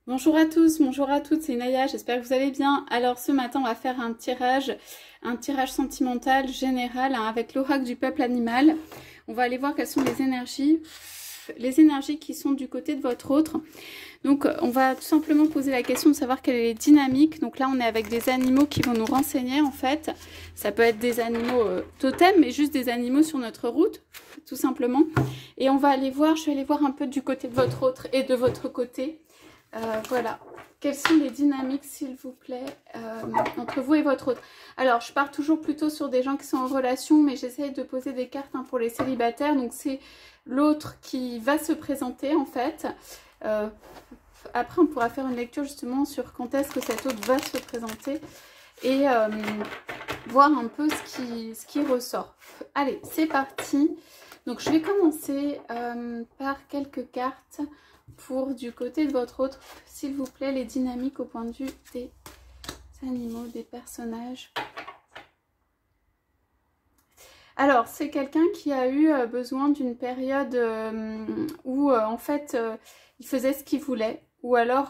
Bonjour à tous, bonjour à toutes, c'est Naya, j'espère que vous allez bien. Alors ce matin on va faire un tirage sentimental général hein, avec l'oracle du peuple animal. On va aller voir quelles sont les énergies qui sont du côté de votre autre. Donc on va tout simplement poser la question de savoir quelle est les dynamiques. Donc là on est avec des animaux qui vont nous renseigner en fait. Ça peut être des animaux totems, mais juste des animaux sur notre route, tout simplement. Et on va aller voir, je vais aller voir un peu du côté de votre autre et de votre côté. Voilà, quelles sont les dynamiques s'il vous plaît entre vous et votre autre. Alors je pars toujours plutôt sur des gens qui sont en relation, mais j'essaye de poser des cartes hein, pour les célibataires. Donc c'est l'autre qui va se présenter en fait. Après on pourra faire une lecture justement sur quand est-ce que cet autre va se présenter et voir un peu ce qui ressort. Allez, c'est parti. Donc je vais commencer par quelques cartes pour du côté de votre autre, s'il vous plaît, les dynamiques au point de vue des animaux, des personnages. Alors, c'est quelqu'un qui a eu besoin d'une période où, en fait, il faisait ce qu'il voulait. Ou alors,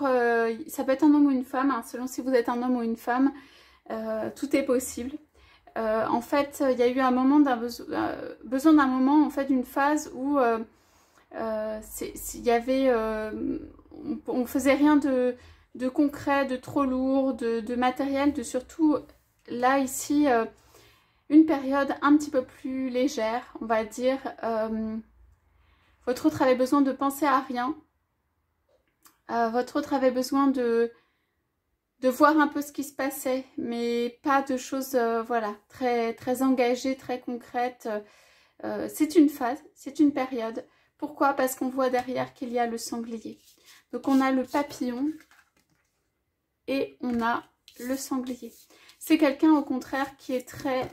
ça peut être un homme ou une femme, hein, selon si vous êtes un homme ou une femme, tout est possible. En fait, il y a eu un moment besoin d'un moment, en fait, d'une phase où il y avait, on faisait rien de concret, de trop lourd, de matériel, de surtout là ici une période un petit peu plus légère, on va dire. Votre autre avait besoin de penser à rien. Votre autre avait besoin de voir un peu ce qui se passait, mais pas de choses voilà, très engagées, très concrètes. C'est une phase, c'est une période. Pourquoi? Parce qu'on voit derrière qu'il y a le sanglier. Donc on a le papillon et on a le sanglier. C'est quelqu'un au contraire qui est très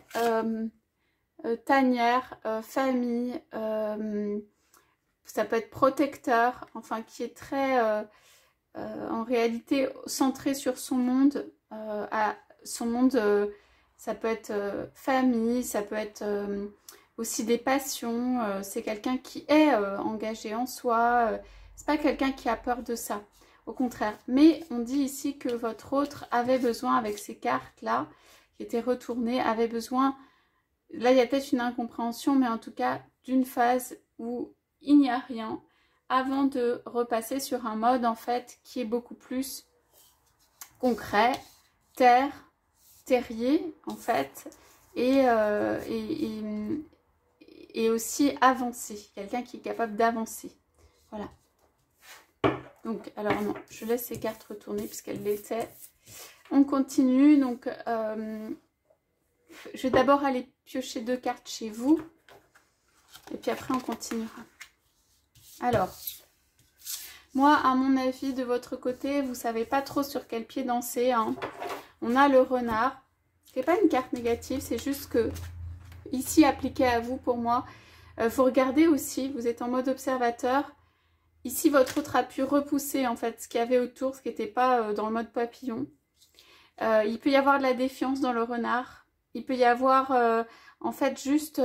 tanière, famille, ça peut être protecteur, enfin qui est très en réalité centré sur son monde. Ça peut être famille, ça peut être aussi des passions. C'est quelqu'un qui est engagé en soi. C'est pas quelqu'un qui a peur de ça. Au contraire. Mais on dit ici que votre autre avait besoin, avec ces cartes-là, qui étaient retournées, avait besoin... Là, il y a peut-être une incompréhension, mais en tout cas, d'une phase où il n'y a rien, avant de repasser sur un mode, en fait, qui est beaucoup plus concret, terrier, en fait, et aussi avancer. Quelqu'un qui est capable d'avancer. Voilà. Donc, alors non, je laisse ces cartes retourner puisqu'elles l'étaient. On continue. Donc, je vais d'abord aller piocher 2 cartes chez vous. Et puis après, on continuera. Alors, moi, à mon avis, de votre côté, vous ne savez pas trop sur quel pied danser. Hein. On a le renard. Ce n'est pas une carte négative, c'est juste que, ici, appliqué à vous, pour moi, vous regardez aussi, vous êtes en mode observateur. Ici, votre autre a pu repousser, en fait, ce qu'il y avait autour, ce qui n'était pas dans le mode papillon. Il peut y avoir de la défiance dans le renard. Il peut y avoir, en fait, juste...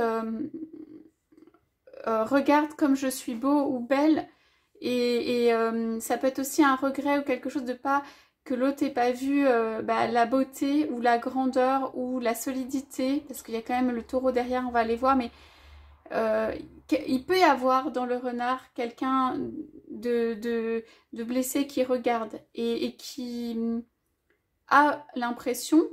regarde comme je suis beau ou belle. Et ça peut être aussi un regret ou quelque chose de pas... que l'autre n'ait pas vu la beauté ou la grandeur ou la solidité. Parce qu'il y a quand même le taureau derrière, on va aller voir. Mais il peut y avoir dans le renard quelqu'un de blessé qui regarde et qui a l'impression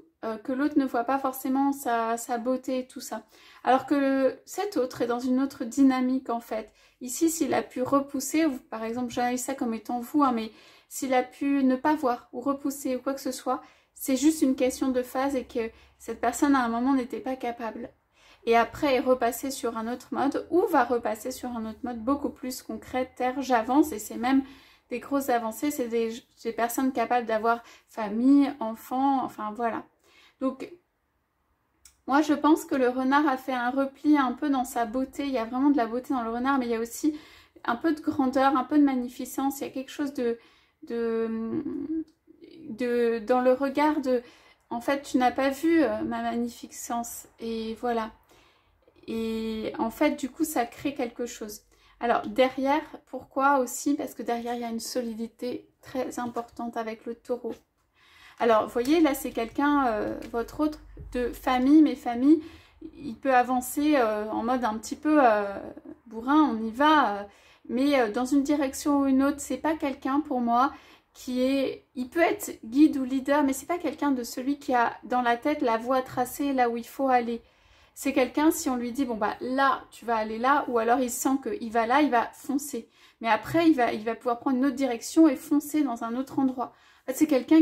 que l'autre ne voit pas forcément sa beauté et tout ça. Alors que cet autre est dans une autre dynamique en fait. Ici, s'il a pu repousser, ou par exemple, j'analyse ça comme étant vous, hein, mais s'il a pu ne pas voir ou repousser ou quoi que ce soit, c'est juste une question de phase et que cette personne à un moment n'était pas capable. Et après est repassé sur un autre mode ou va repasser sur un autre mode beaucoup plus concret, terre, j'avance, et c'est même des grosses avancées, c'est des personnes capables d'avoir famille, enfants, enfin voilà. Donc moi je pense que le renard a fait un repli un peu dans sa beauté, il y a vraiment de la beauté dans le renard, mais il y a aussi un peu de grandeur, un peu de magnificence, il y a quelque chose dans le regard de... En fait, tu n'as pas vu ma magnificence, et voilà. Et en fait, du coup, ça crée quelque chose. Alors derrière, pourquoi aussi? Parce que derrière, il y a une solidité très importante avec le taureau. Alors, vous voyez, là, c'est quelqu'un, votre autre, de famille, mais famille, il peut avancer en mode un petit peu bourrin, on y va, mais dans une direction ou une autre. C'est pas quelqu'un, pour moi, qui est... Il peut être guide ou leader, mais c'est pas quelqu'un de celui qui a dans la tête la voie tracée, là où il faut aller. C'est quelqu'un, si on lui dit, bon, bah, là, tu vas aller là, ou alors il sent qu'il va là, il va foncer. Mais après, il va pouvoir prendre une autre direction et foncer dans un autre endroit. En fait, c'est quelqu'un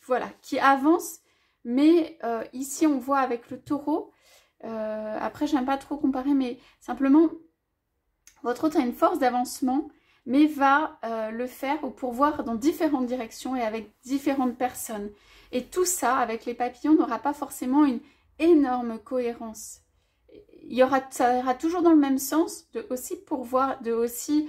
voilà, qui avance, mais ici, on voit avec le taureau, après, j'aime pas trop comparer, mais simplement, votre autre a une force d'avancement, mais va le faire ou pourvoir dans différentes directions et avec différentes personnes. Et tout ça, avec les papillons, n'aura pas forcément une énorme cohérence. Ça ira toujours dans le même sens, de aussi pourvoir, de aussi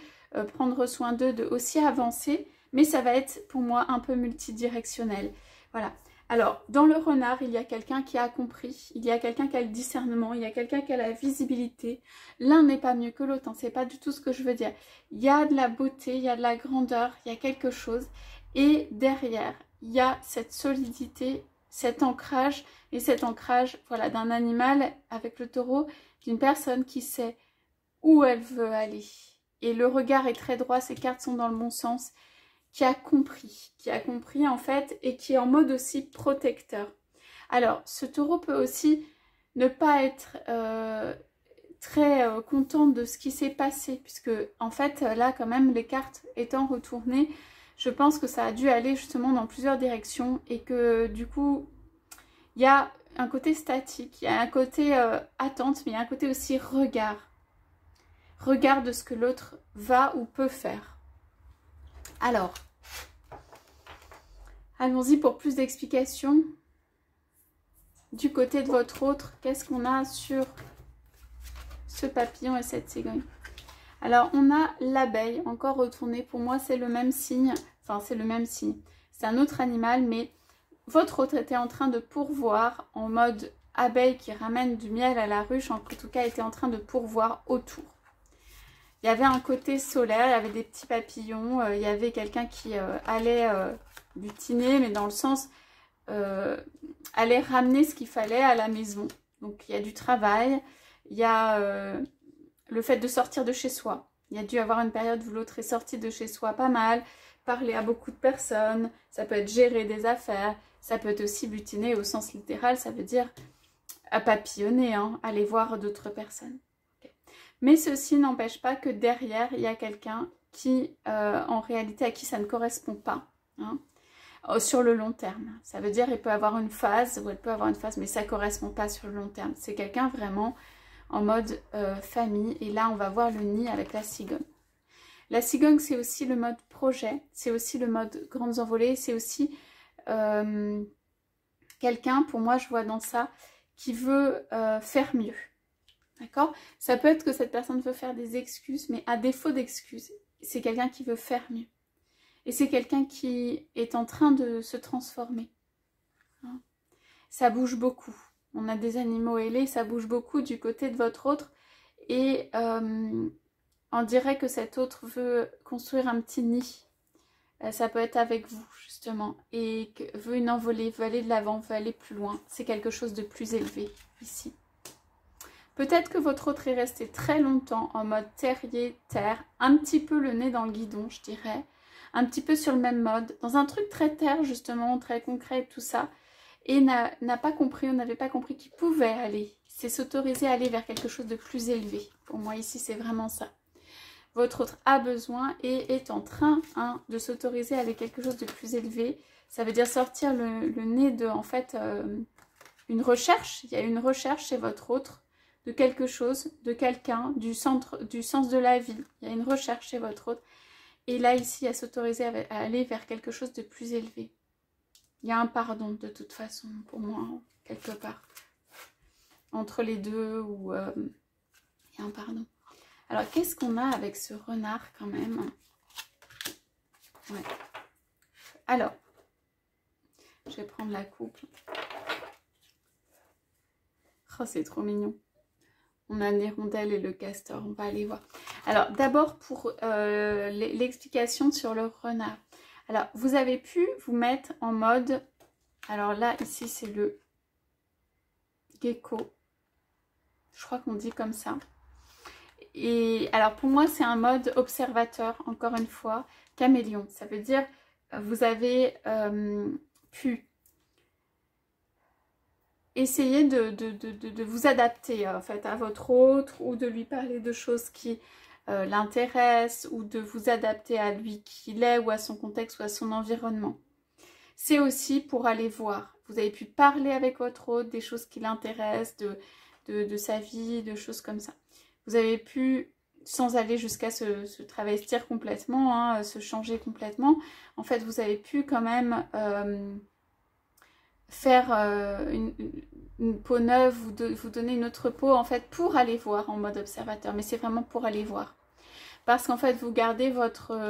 prendre soin d'eux, de aussi avancer, mais ça va être pour moi un peu multidirectionnel. Voilà. Alors, dans le renard, il y a quelqu'un qui a compris, il y a quelqu'un qui a le discernement, il y a quelqu'un qui a la visibilité. L'un n'est pas mieux que l'autre, hein, c'est pas du tout ce que je veux dire. Il y a de la beauté, il y a de la grandeur, il y a quelque chose. Et derrière, il y a cette solidité, cet ancrage, et cet ancrage, voilà, d'un animal avec le taureau, d'une personne qui sait où elle veut aller. Et le regard est très droit, ses cartes sont dans le bon sens, qui a compris en fait, et qui est en mode aussi protecteur. Alors, ce taureau peut aussi ne pas être très content de ce qui s'est passé, puisque en fait, là quand même, les cartes étant retournées, je pense que ça a dû aller justement dans plusieurs directions, et que du coup, il y a un côté statique, il y a un côté attente, mais il y a un côté aussi regard. Regard de ce que l'autre va ou peut faire. Alors, allons-y pour plus d'explications. Du côté de votre autre, qu'est-ce qu'on a sur ce papillon et cette cigogne? Alors, on a l'abeille, encore retournée. Pour moi, c'est le même signe. Enfin, c'est le même signe. C'est un autre animal, mais votre autre était en train de pourvoir en mode abeille qui ramène du miel à la ruche. En tout cas, était en train de pourvoir autour. Il y avait un côté solaire, il y avait des petits papillons, il y avait quelqu'un qui allait butiner, mais dans le sens, allait ramener ce qu'il fallait à la maison. Donc il y a du travail, il y a le fait de sortir de chez soi. Il y a dû avoir une période où l'autre est sorti de chez soi pas mal, parler à beaucoup de personnes, ça peut être gérer des affaires, ça peut être aussi butiner au sens littéral, ça veut dire à papillonner, hein, aller voir d'autres personnes. Mais ceci n'empêche pas que derrière, il y a quelqu'un qui, en réalité, à qui ça ne correspond pas, hein, sur le long terme. Ça veut dire qu'il peut avoir une phase, ou elle peut avoir une phase, mais ça ne correspond pas sur le long terme. C'est quelqu'un vraiment en mode famille. Et là, on va voir le nid avec la cigogne. La cigogne, c'est aussi le mode projet, c'est aussi le mode grandes envolées, c'est aussi quelqu'un, pour moi, je vois dans ça, qui veut faire mieux. D'accord? Ça peut être que cette personne veut faire des excuses, mais à défaut d'excuses, c'est quelqu'un qui veut faire mieux. Et c'est quelqu'un qui est en train de se transformer. Hein? Ça bouge beaucoup. On a des animaux ailés, ça bouge beaucoup du côté de votre autre. Et on dirait que cet autre veut construire un petit nid. Ça peut être avec vous, justement. Et veut une envolée, veut aller de l'avant, veut aller plus loin. C'est quelque chose de plus élevé, ici. Peut-être que votre autre est resté très longtemps en mode terrier, terre, un petit peu le nez dans le guidon, je dirais, un petit peu sur le même mode, dans un truc très terre justement, très concret, tout ça, et n'a pas compris, on n'avait pas compris qu'il pouvait aller, c'est s'autoriser à aller vers quelque chose de plus élevé. Pour moi ici c'est vraiment ça. Votre autre a besoin et est en train de s'autoriser à aller quelque chose de plus élevé. Ça veut dire sortir le nez de, en fait, une recherche. Il y a une recherche chez votre autre de quelque chose, de quelqu'un, du sens de la vie. Il y a une recherche chez votre autre. Et là, ici, à s'autoriser à aller vers quelque chose de plus élevé. Il y a un pardon, de toute façon, pour moi, quelque part. Entre les deux, ou il y a un pardon. Alors, qu'est-ce qu'on a avec ce renard, quand même? Ouais. Alors, je vais prendre la coupe. Oh, c'est trop mignon. On a l'hirondelle et le castor, on va aller voir. Alors, d'abord pour l'explication sur le renard. Alors, vous avez pu vous mettre en mode... Alors là, ici, c'est le gecko. Je crois qu'on dit comme ça. Et alors, pour moi, c'est un mode observateur, encore une fois, caméléon. Ça veut dire, vous avez pu essayer de vous adapter, en fait, à votre autre, ou de lui parler de choses qui l'intéressent, ou de vous adapter à lui qui il est, ou à son contexte, ou à son environnement. C'est aussi pour aller voir. Vous avez pu parler avec votre hôte des choses qui l'intéressent, de sa vie, de choses comme ça. Vous avez pu, sans aller jusqu'à se travestir complètement, hein, se changer complètement, en fait, vous avez pu quand même faire une peau neuve, vous donner une autre peau, en fait, pour aller voir en mode observateur. Mais c'est vraiment pour aller voir. Parce qu'en fait, vous gardez votre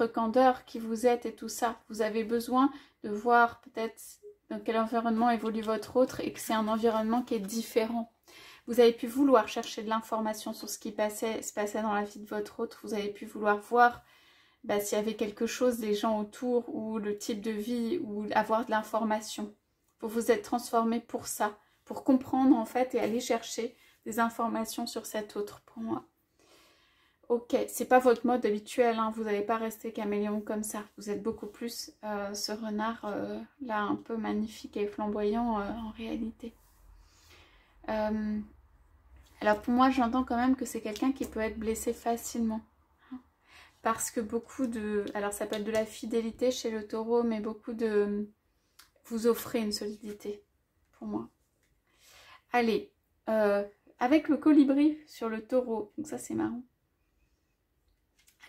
candeur, qui vous êtes et tout ça. Vous avez besoin de voir peut-être dans quel environnement évolue votre autre et que c'est un environnement qui est différent. Vous avez pu vouloir chercher de l'information sur ce qui se passait dans la vie de votre autre. Vous avez pu vouloir voir s'il y avait quelque chose, des gens autour ou le type de vie ou avoir de l'information. Vous vous êtes transformé pour ça, pour comprendre en fait et aller chercher des informations sur cet autre pour moi. Ok, c'est pas votre mode habituel, hein, vous n'allez pas rester caméléon comme ça. Vous êtes beaucoup plus ce renard là un peu magnifique et flamboyant en réalité. Alors pour moi, j'entends quand même que c'est quelqu'un qui peut être blessé facilement. Hein, parce que beaucoup de... Alors ça peut être de la fidélité chez le taureau, mais beaucoup de... Vous offrez une solidité pour moi. Allez, avec le colibri sur le taureau, donc ça c'est marrant.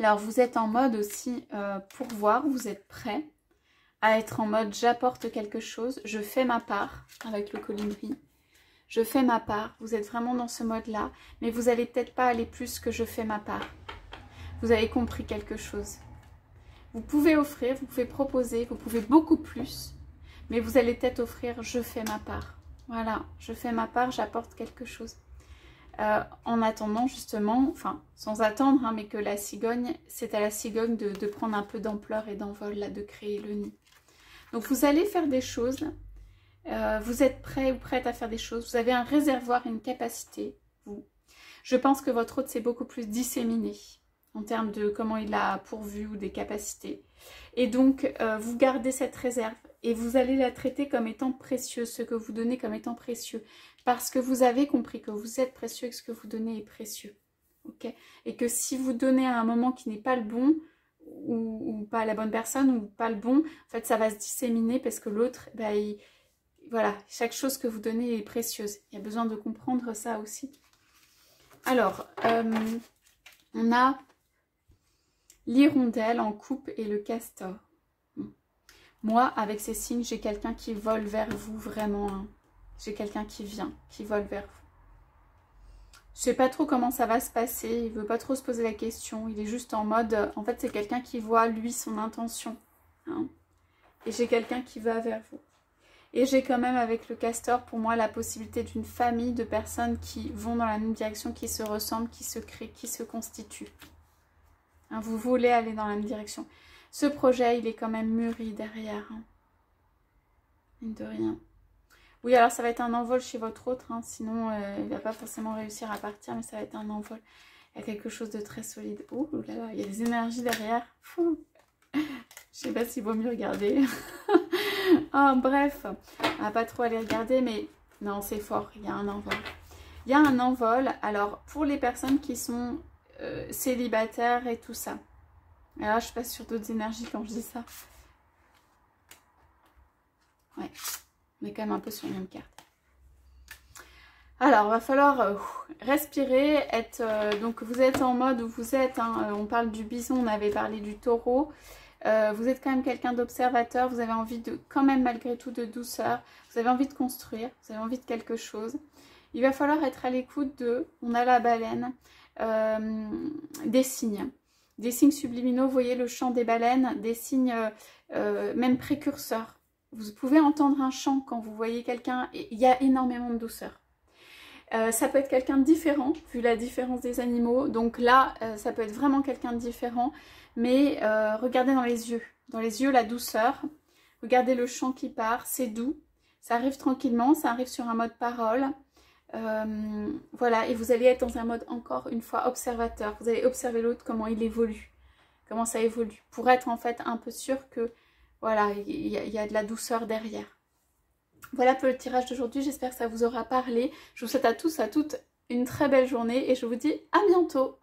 Alors, vous êtes en mode aussi pourvoir, vous êtes prêt à être en mode j'apporte quelque chose, je fais ma part avec le colibri. Je fais ma part, vous êtes vraiment dans ce mode-là, mais vous n'allez peut-être pas aller plus que je fais ma part. Vous avez compris quelque chose. Vous pouvez offrir, vous pouvez proposer, vous pouvez beaucoup plus, mais vous allez peut-être offrir je fais ma part. Voilà, je fais ma part, j'apporte quelque chose. En attendant justement, enfin sans attendre, hein, mais que la cigogne, c'est à la cigogne de prendre un peu d'ampleur et d'envol, là, de créer le nid. Donc vous allez faire des choses, vous êtes prêt ou prête à faire des choses, vous avez un réservoir, une capacité, vous. Je pense que votre hôte s'est beaucoup plus disséminé en termes de comment il a pourvu ou des capacités. Et donc vous gardez cette réserve et vous allez la traiter comme étant précieuse, ce que vous donnez comme étant précieux. Parce que vous avez compris que vous êtes précieux et que ce que vous donnez est précieux. Okay, et que si vous donnez à un moment qui n'est pas le bon, ou pas la bonne personne, ou pas le bon, en fait ça va se disséminer parce que l'autre, voilà, chaque chose que vous donnez est précieuse. Il y a besoin de comprendre ça aussi. Alors, on a l'hirondelle en coupe et le castor. Moi, avec ces signes, j'ai quelqu'un qui vole vers vous vraiment, hein. J'ai quelqu'un qui vient, qui vole vers vous. Je sais pas trop comment ça va se passer, il veut pas trop se poser la question, il est juste en mode, en fait c'est quelqu'un qui voit lui son intention. Hein, et j'ai quelqu'un qui va vers vous. Et j'ai quand même avec le castor pour moi la possibilité d'une famille de personnes qui vont dans la même direction, qui se ressemblent, qui se créent, qui se constituent. Hein, vous voulez aller dans la même direction. Ce projet il est quand même mûri derrière. Hein. Mine de rien. Oui, alors ça va être un envol chez votre autre, hein, sinon il ne va pas forcément réussir à partir, mais ça va être un envol. Il y a quelque chose de très solide. Oh là là, il y a des énergies derrière. Fou. Je sais pas s'il vaut mieux regarder. Oh, bref, on va pas trop aller regarder, mais non, c'est fort, il y a un envol. Il y a un envol, alors pour les personnes qui sont célibataires et tout ça. Alors je passe sur d'autres énergies quand je dis ça. Ouais. On est quand même un peu sur la même carte. Alors, il va falloir respirer, être... donc, vous êtes en mode où vous êtes, hein, on parle du bison, on avait parlé du taureau. Vous êtes quand même quelqu'un d'observateur, vous avez envie de, quand même malgré tout, de douceur. Vous avez envie de construire, vous avez envie de quelque chose. Il va falloir être à l'écoute de, on a la baleine, des signes. Des signes subliminaux, vous voyez le chant des baleines, des signes même précurseurs. Vous pouvez entendre un chant quand vous voyez quelqu'un, et il y a énormément de douceur. Ça peut être quelqu'un de différent, vu la différence des animaux. Donc là, ça peut être vraiment quelqu'un de différent. Mais regardez dans les yeux la douceur. Regardez le chant qui part, c'est doux. Ça arrive tranquillement, ça arrive sur un mode parole. Voilà, et vous allez être dans un mode, encore une fois, observateur. Vous allez observer l'autre, comment il évolue, comment ça évolue. Pour être en fait un peu sûr que, voilà, il y a de la douceur derrière. Voilà pour le tirage d'aujourd'hui, j'espère que ça vous aura parlé. Je vous souhaite à tous, à toutes une très belle journée et je vous dis à bientôt.